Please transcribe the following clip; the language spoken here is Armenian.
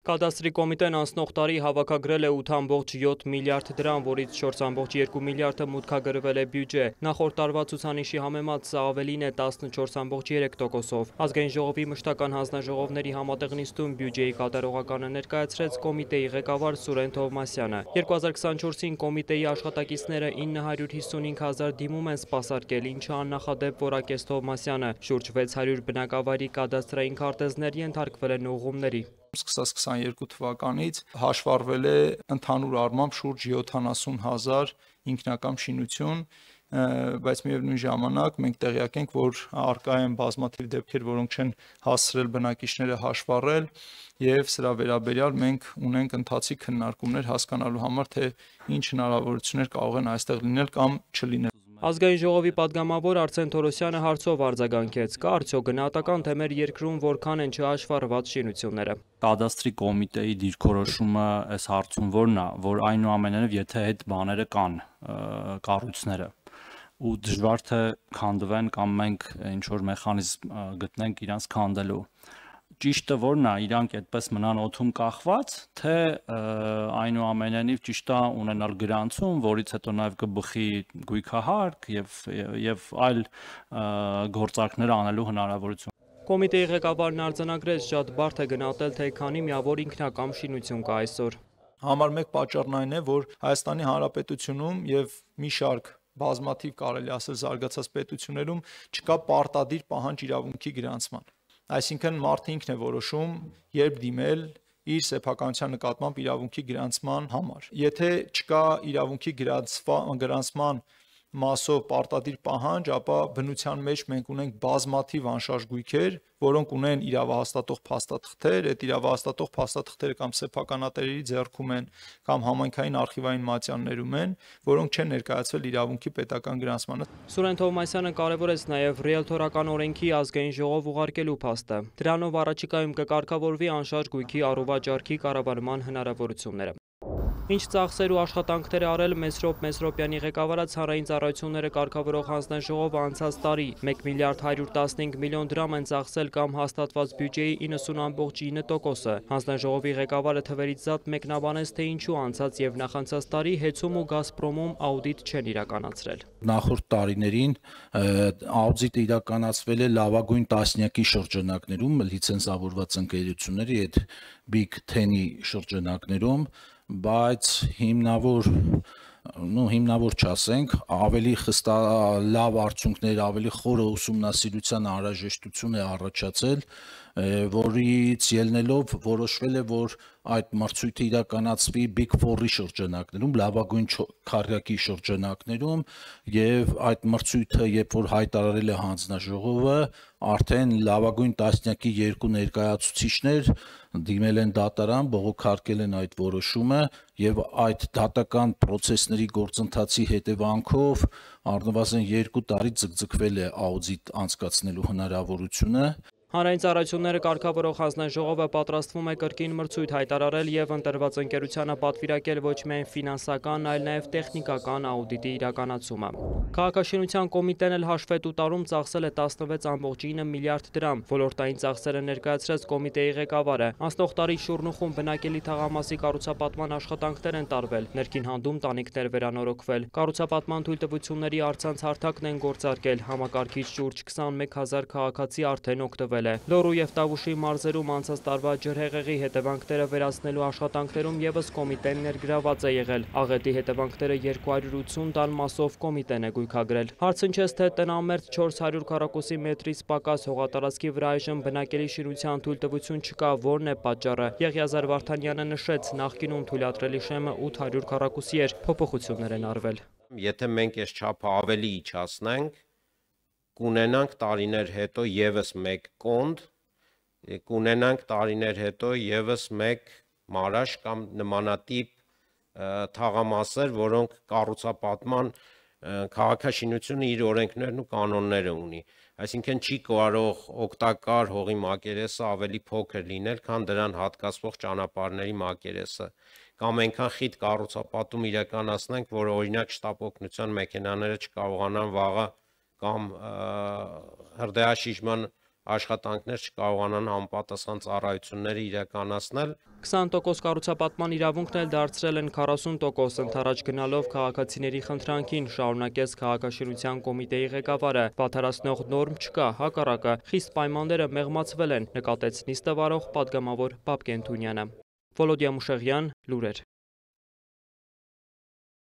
Կադաստրի կոմիտեն անցնող տարի հավաքագրել է 8.7 միլիարդ դրամ, որից 4.2 միլիարդը մուտքագրվել է բյուջե։ Նախորդ տարվա ցուցանիշի համեմատ սա ավելին է 14.3%-ով։ Ազգային ժողովի մշտական հանձնաժողովների համատեղ նիստում բյուջեի կատարողականը ներկայացրեց կոմիտեի ղեկավար Սուրեն Թովմասյանը։ 2024-ին կոմիտեի աշխատակիցները 955,000 դիմում են սպասարկել, ինչը աննախադեպ որակեց Թովմասյանը։ Շուրջ 600 բնակավայրի կադաստրային քարտեզներ ենթարկվել են ուղղումների։ Սկսած 22 թվականից հաշվառվել է ընդհանուր առմամբ շուրջ 70,000 ինքնակամ շինություն, բայց միևնույն ժամանակ մենք տեղյակ ենք, որ առկա են բազմաթիվ դեպքեր, որոնք չեն հասցրել բնակիչները հաշվառել, եւ սրա վերաբերյալ մենք ունենք ընթացիկ քննարկումներ հասկանալու համար, թե ինչ հնարավորություններ կարող են այստեղ լինել կամ չլինել։ Ազգային ժողովի падգամավոր Արսեն Թորոսյանը հարցով արձագանքեց. կա արդյոք գնահատական, թե մեր երկրում որքան են չհաշվառված շինությունները։ Կադաստրի կոմիտեի դիրքորոշումը այս հարցում որն է, որ այնուամենայնիվ եթե այդ բաները կան, կառույցները, ու դժվար թե քանդվեն կամ մենք ինչ որ մեխանիզմ գտնենք իրանց քանդելու։ Ճիշտը որն է, իրանք այդպես մնան օդում կախված, թե այնուամենայնիվ ճիշտ է ունենալ գրանցում, որից հետո նաև կբխի գույքահարկ եւ այլ գործարքներ անելու հնարավորություն։ Կոմիտեի ղեկավարն արձանագրեց, շատ բարդ է գնահատել, թե քանի միավոր ինքնակամ շինություն կա այսօր։ Համար մեկ պատճառն այն է, որ Հայաստանի Հանրապետությունում եւ մի շարք բազմաթիվ կարելի ասել զարգացած պետություններում չկա պարտադիր պահանջ իրավունքի գրանցման։ Այսինքն մարդը ինքն է որոշում, երբ դիմել իր սեփականության նկատմամբ իրավունքի գրանցման համար։ Եթե չկա իրավունքի գրանցման մասով պարտադիր պահանջ, ապա բնության մեջ մենք ունենք բազմաթիվ անշարժ գույքեր, որոնք ունեն իրավահաստատող փաստաթղթեր, այդ իրավահաստատող փաստաթղթերը կամ սեփականատերերի ձեռքում են, կամ համայնքային արխիվային մատյաններում են, որոնք չեն ներկայացվել իրավունքի պետական գրանցմանը։ Սուրեն Թովմասյանը կարևորեց նաև ռիելթորական օրենքի ազգային ժողով ուղարկելու փաստը։ Դրանով առաջիկայում կկարգավորվի անշարժ գույքի առուվաճառքի կառավարման հնարավորությունները։ Ինչ ծախսեր ու աշխատանքներ է արել Մեսրոպ Մեսրոպյանի ղեկավարած հանրային ծառայությունները կարգավորող հանձնաժողովը անցած տարի 1 միլիարդ 115 միլիոն դրամ են ծախսել կամ հաստատված բյուջեի 90.9%-ը։ Հանձնաժողովի ղեկավարը թվերից զատ մեկնաբանեց, թե ինչու անցած եւ նախանցած տարի Հեցում ու Գազպրոմում աուդիտ չեն իրականացրել։ Նախորդ տարիներին աուդիտը իրականացվել է լավագույն տասնյակի շրջանակներում, լիցենզավորված ընկերությունների այդ Big 10-ի շրջանակներում, բայց հիմնավոր չասենք, ավելի լավ արդյունքներ, ավելի խորը ուսումնասիրության անհրաժեշտություն է առաջացել, որից ելնելով որոշվել է, որ այդ մրցույթը իրականացվի Big 4-ի շրջանակներում, լավագույն քառյակի շրջանակներում, եւ այդ մրցույթը, երբ որ հայտարարել է հանձնաժողովը, արդեն լավագույն տասնյակի 2 ներկայացուցիչներ դիմել են դատարան, բողոքարկել են այդ որոշումը եւ այդ դատական process-ների գործընթացի հետևանքով առնվազն 2 տարի ձգձգվել է աուդիտ անցկացնելու հնարավորությունը։ Հանրային ծառայությունները կարգավորող հանձնաժողովը պատրաստվում է կրկին մրցույթ հայտարարել եւ ընտրված ընկերությանը պատվիրակել ոչ միայն ֆինանսական, այլ նաեւ տեխնիկական աուդիտի իրականացումը։ Քաղաքաշինության կոմիտեն էլ հաշվետու տարում ծախսել է 16.9 միլիարդ դրամ։ Ոլորտային ծախսերը ներկայացրեց կոմիտեի ղեկավարը։ Անցնող տարի Շուռնուխում բնակելի թաղամասի կառուցապատման աշխատանքներ են տարվել, ներքին հանդում տանիքներ վերանորոգվել, կառուցապատման թույլտվությունների առցանց հարթակն են գործարկել, համակարգիչ շուրջ 21,000 քաղաքացի արդեն օգտվել։ Լոռու եւ Տավուշի մարզերում անցած տարվա ջրհեղեղի հետևանքները վերացնելու աշխատանքներում եւս կոմիտեն ներգրաված է եղել։ Աղետի հետևանքները 280 տան մասով կոմիտեն է գույքագրել։ Հարցնչեց, թե տնամերձ 400 քառակուսի մետրից պակաս հողատարածքի վրա այժմ բնակելի շինության թույլտվություն չկա, որն է պատճառը։ Եղիազար Վարդանյանը նշեց, նախկինում թույլատրելի շեմը 800 քառակուսի էր, փոփոխություններ են արվել։ Եթե մենք այս չափը ավելի իջացնենք, կունենանք տարիներ հետո եւս մեկ կոնդ, կունենանք տարիներ հետո եւս մեկ մարաշ կամ նմանատիպ թաղամասեր, որոնք կառուցապատման քաղաքաշինությունը իր օրենքներն ու կանոնները ունի։ Այսինքն չի կարող օգտակար հողի մակերեսը ավելի փոքր լինել, քան դրան հատկացվող ճանապարհների մակերեսը, կամ այնքան խիտ կառուցապատում իրականացնենք, որ օրինակ շտապօգնության մեքենաները չկարողանան վաղը կամ հրդեհաշիժման աշխատանքներ չկարողանան համապատասխան ծառայությունները իրականացնել։ 20% կառուցապատման իրավունքն էլ դարձրել են 40% ընդառաջ գնալով քաղաքացիների խնդրանքին, շարունակեց քաղաքաշինության կոմիտեի ղեկավարը։ Պատահարացնող նորմ չկա, հակառակը, խիստ պայմանները մեղմացվել են, նկատեց նիստը վարող պատգամավոր Պապկեն Թունյանը։ Վոլոդիա Մուշեղյան, լուրեր։